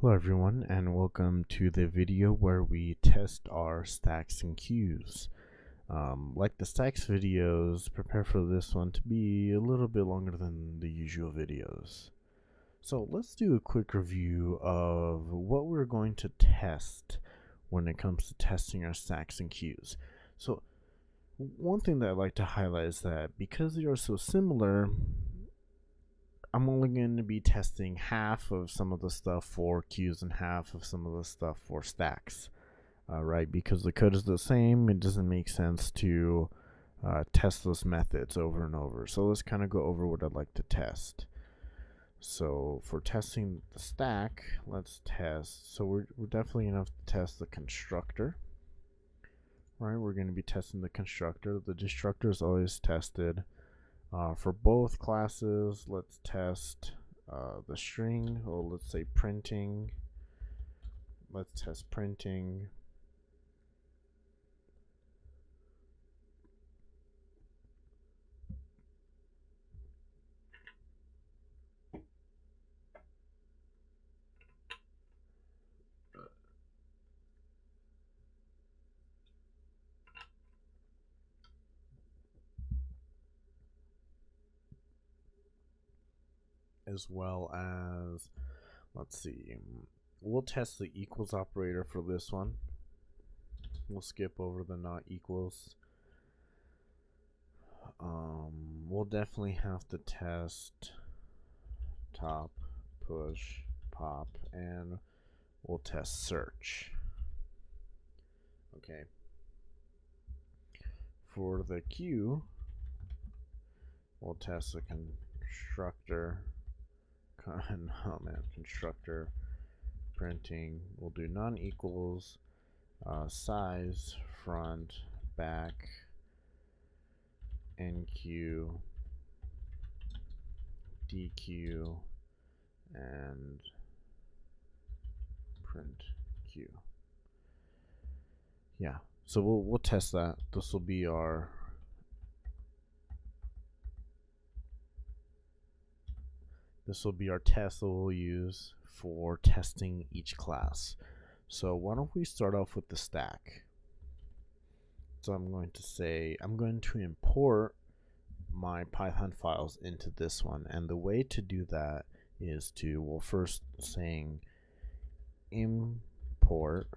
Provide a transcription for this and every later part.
Hello everyone, and welcome to the video where we test our stacks and queues. Like the stacks videos, prepare for this one to be a little bit longer than the usual videos. So let's do a quick review of what we're going to test when it comes to testing our stacks and queues. So one thing that I'd like to highlight is that because they are so similar, I'm only going to be testing half of some of the stuff for queues and half of some of the stuff for stacks, right? Because the code is the same, it doesn't make sense to test those methods over and over. So let's kind of go over what I'd like to test. So for testing the stack, let's test. So we're definitely going to have to test the constructor, right? We're going to be testing the constructor. The destructor is always tested. For both classes, let's test the string, or let's say printing. Let's test printing. As well as, let's see, we'll test the equals operator for this one. We'll skip over the not equals. We'll definitely have to test top, push, pop, and we'll test search. Okay. For the queue, we'll test the constructor. Constructor printing. We'll do non-equals, size, front, back, NQ, DQ, and print Q. Yeah, so we'll test that. This will be our test that we'll use for testing each class. So why don't we start off with the stack. So I'm going to import my Python files into this one, and the way to do that is to, well, first saying import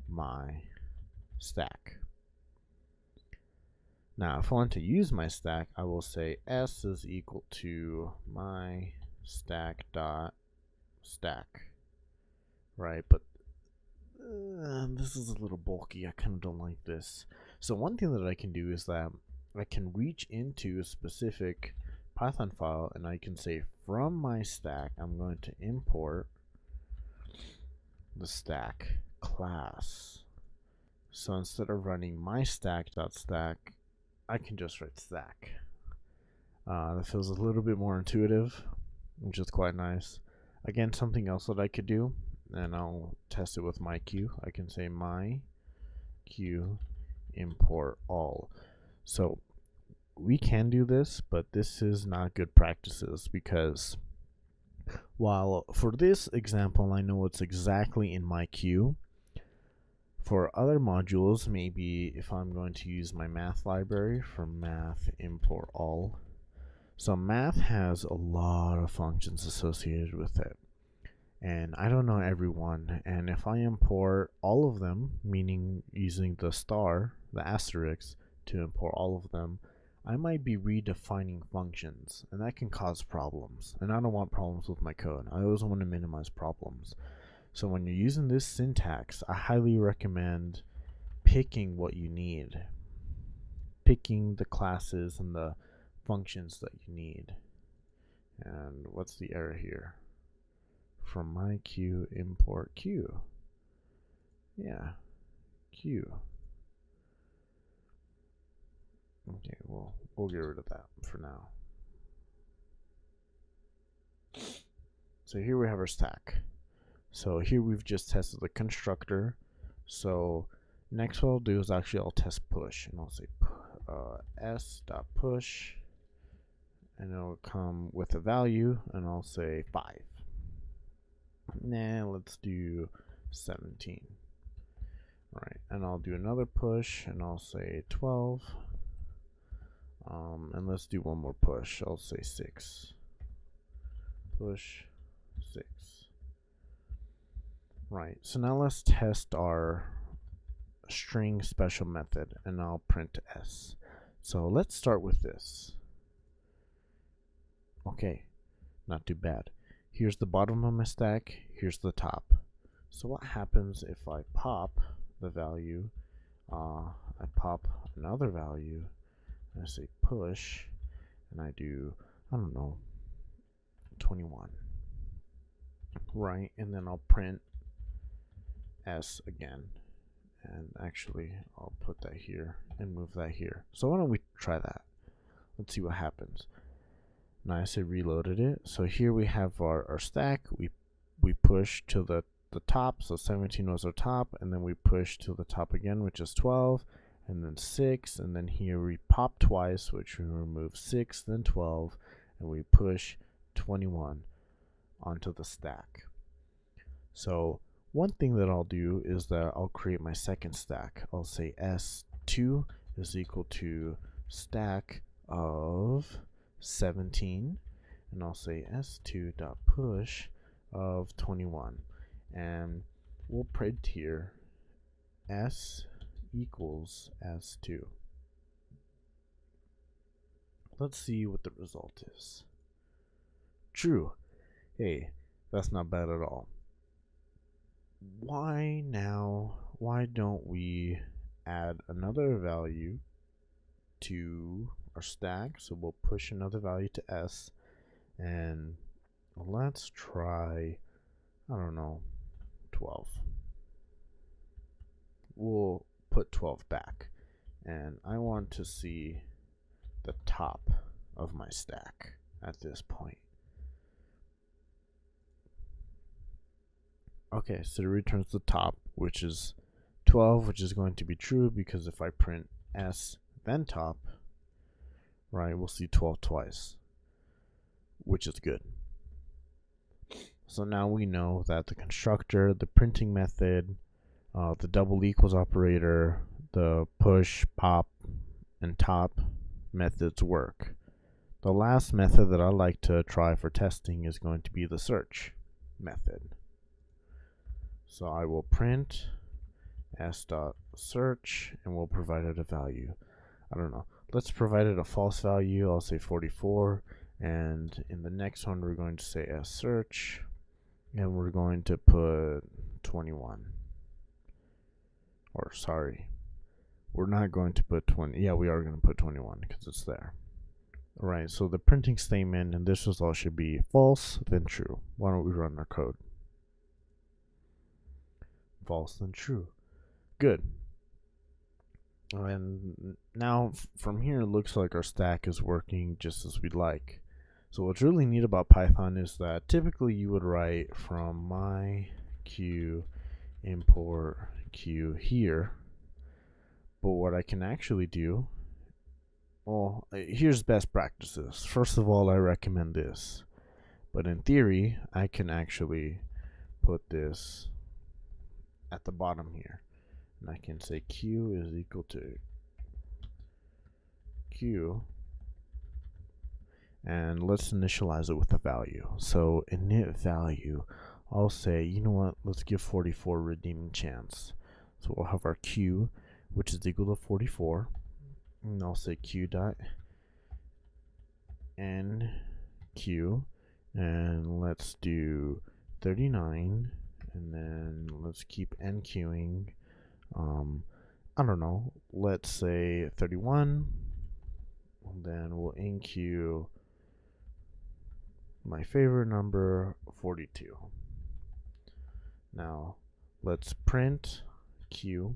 my stack. Now if I want to use my stack, I will say s is equal to my stack dot stack, right? But this is a little bulky. I kind of don't like this. So one thing that I can do is that I can reach into a specific Python file and I can say from my stack I'm going to import the stack class. So instead of running my stack.stack, I can just write stack. That feels a little bit more intuitive, which is quite nice. Again, something else that I could do, and I'll test it with my queue. I can say my queue import all. So we can do this, but this is not good practices, because while for this example I know it's exactly in my queue, for other modules, maybe if I'm going to use my math library for math import all, so math has a lot of functions associated with it, and I don't know everyone, and if I import all of them, meaning using the star, the asterisk, to import all of them, I might be redefining functions, and that can cause problems, and I don't want problems with my code. I always want to minimize problems. So when you're using this syntax, I highly recommend picking what you need, picking the classes and the functions that you need. And what's the error here? From my queue import queue. Yeah, queue. Okay, well, we'll get rid of that for now. So here we have our stack. So here we've just tested the constructor. So next what I'll do is I'll test push, and I'll say s.push, and it'll come with a value, and I'll say 5. Nah, let's do 17. Right, and I'll do another push, and I'll say 12. And let's do one more push. I'll say 6. Push 6. Right, so now let's test our string special method, and I'll print s. So let's start with this. Okay, not too bad. Here's the bottom of my stack, here's the top. So what happens if I pop the value, I pop another value, and I say push, and I do, I don't know, 21. Right, and then I'll print s again. And actually, I'll put that here and move that here. So why don't we try that? Let's see what happens. Now I say reloaded it. So here we have our stack. We push to the top. So 17 was our top. And then we push to the top again, which is 12. And then 6. And then here we pop twice, which we remove 6, then 12. And we push 21 onto the stack. So one thing that I'll do is that I'll create my second stack. I'll say s2 is equal to stack of 17, and I'll say s2.push of 21, and we'll print here s equals s2. Let's see what the result is. True. Hey, that's not bad at all. Why don't we add another value to our stack? So we'll push another value to s, and let's try, I don't know, 12. We'll put 12 back, and I want to see the top of my stack at this point. Okay, so it returns the top, which is 12, which is going to be true because if I print s then top, right, we'll see 12 twice, which is good. So now we know that the constructor, the printing method, the double equals operator, the push, pop, and top methods work. The last method that I like to try for testing is going to be the search method. So I will print s.search, and we'll provide it a value. I don't know. Let's provide it a false value. I'll say 44. And in the next one, we're going to say s.search, and we're going to put 21. Or sorry, we're not going to put 20. Yeah, we are going to put 21 because it's there. Alright, so the printing statement in this result should be false, then true. Why don't we run our code? False, then true. Good. And now from here it looks like our stack is working just as we'd like. So what's really neat about Python is that typically you would write from my queue import queue here, but what I can actually do, well, here's best practices. First of all, I recommend this, but in theory I can actually put this at the bottom here, and I can say q is equal to q, and let's initialize it with a value. So init value, I'll say, you know what, let's give 44 redeeming chance. So we'll have our q, which is equal to 44, and I'll say q dot nq, and let's do 39, and then let's keep nqing. I don't know, let's say 31, and then we'll nq my favorite number, 42. Now let's print q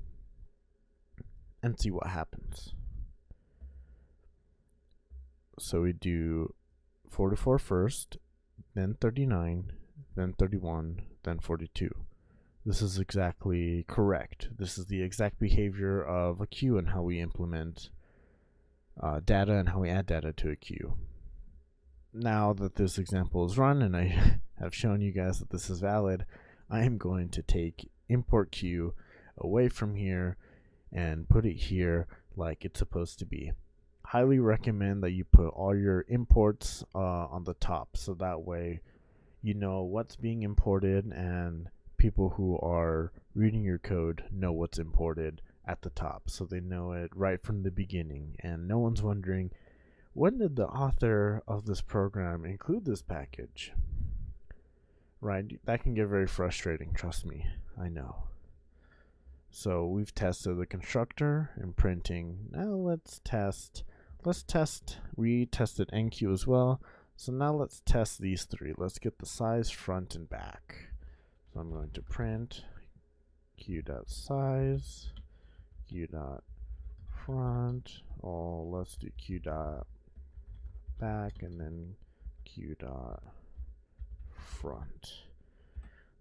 and see what happens. So we do 44 first, then 39, then 31, then 42. This is exactly correct. This is the exact behavior of a queue and how we implement data and how we add data to a queue. now that this example is run and I have shown you guys that this is valid, I am going to take import queue away from here and put it here like it's supposed to be. Highly recommend that you put all your imports on the top, so that way you know what's being imported and people who are reading your code know what's imported at the top, so they know it right from the beginning and no one's wondering, when did the author of this program include this package? Right? That can get very frustrating, trust me, I know. So we've tested the constructor and printing. Now let's retested enqueue as well. So now let's test these three. Let's get the size, front, and back. So I'm going to print q.size, q.front. Oh, let's do q.back and then q.front.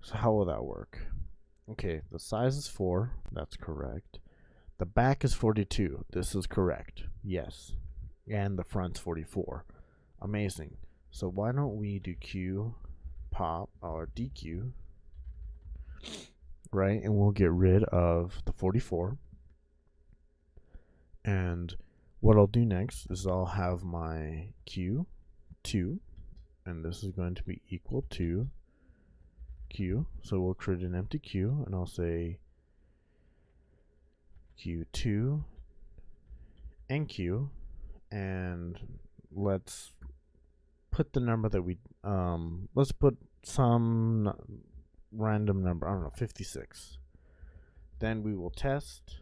So how will that work? Okay, the size is 4. That's correct. The back is 42. This is correct. Yes. And the front's 44. Amazing. So why don't we do q pop or dequeue, right? And we'll get rid of the 44. And what I'll do next is I'll have my q2, and this is going to be equal to q. So we'll create an empty queue, and I'll say q2 enqueue, and let's put the number that we let's put some random number, I don't know, 56. Then we will test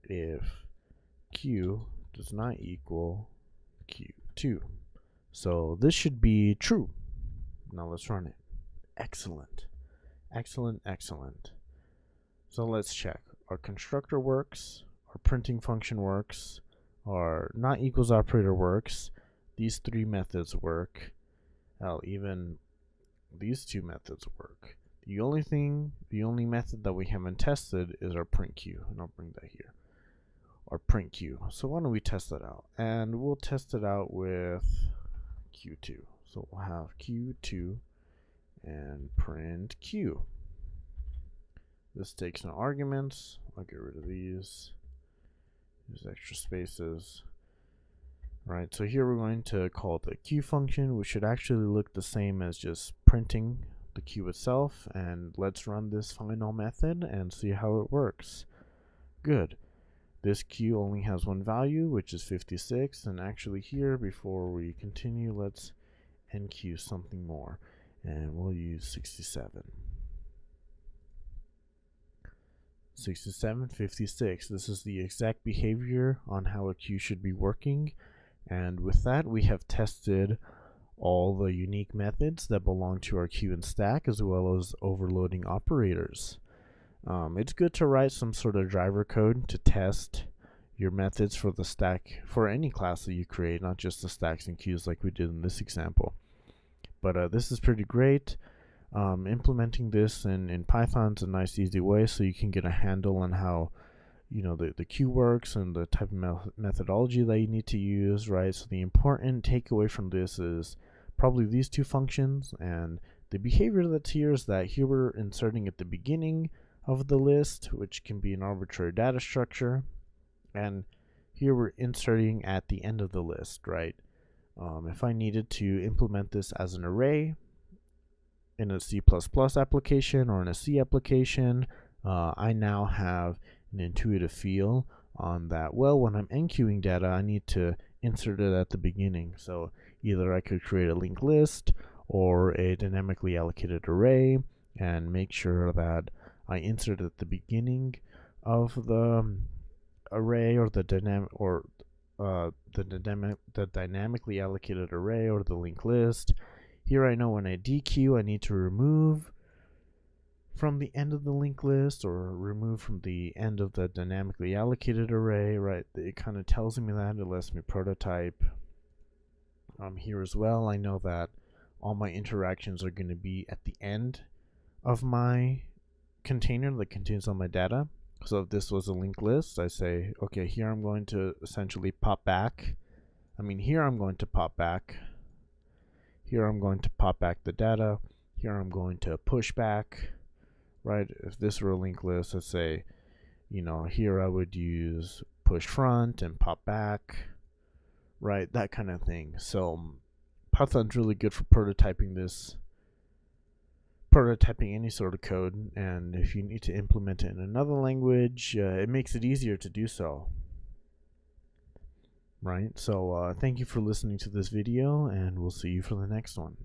if q does not equal q2. So this should be true. Now let's run it. Excellent. Excellent, excellent. So let's check. Our constructor works, our printing function works, our not equals operator works, these three methods work, hell, even these two methods work. The only method that we haven't tested is our print queue, and I'll bring that here. Our print queue. So why don't we test that out? And we'll test it out with q2. So we'll have q2 and print q. This takes no arguments. I'll get rid of these. There's extra spaces. Right, so here we're going to call the q function, which should actually look the same as just printing the q itself. And let's run this final method and see how it works. Good. This q only has one value, which is 56. And actually here, before we continue, let's enqueue something more. And we'll use 67. 67, 56. This is the exact behavior on how a queue should be working. And with that, we have tested all the unique methods that belong to our queue and stack, as well as overloading operators. It's good to write some sort of driver code to test your methods for the stack for any class that you create, not just the stacks and queues like we did in this example. But this is pretty great. Implementing this in Python is a nice, easy way, so you can get a handle on how the queue works and the type of methodology that you need to use, right? So the important takeaway from this is probably these two functions, and the behavior that's here is that here we're inserting at the beginning of the list, which can be an arbitrary data structure, and here we're inserting at the end of the list, right? If I needed to implement this as an array in a C++ application or in a C application, I now have an intuitive feel on that. Well, when I'm enqueuing data, I need to insert it at the beginning. So either I could create a linked list or a dynamically allocated array and make sure that I insert it at the beginning of the array or the dynamically allocated array or the linked list. Here I know when I dequeue, I need to remove from the end of the linked list or remove from the end of the dynamically allocated array, right? It kind of tells me that. It lets me prototype. Here as well, I know that all my interactions are going to be at the end of my container that contains all my data. So if this was a linked list, I say, okay, here I'm going to essentially pop back. Here I'm going to pop back Here I'm going to pop back the data. Here I'm going to push back, right? If this were a linked list, let's say, you know, here I would use push front and pop back, right? That kind of thing. So Python's really good for prototyping any sort of code, and if you need to implement it in another language, it makes it easier to do so, right? So thank you for listening to this video, and we'll see you for the next one.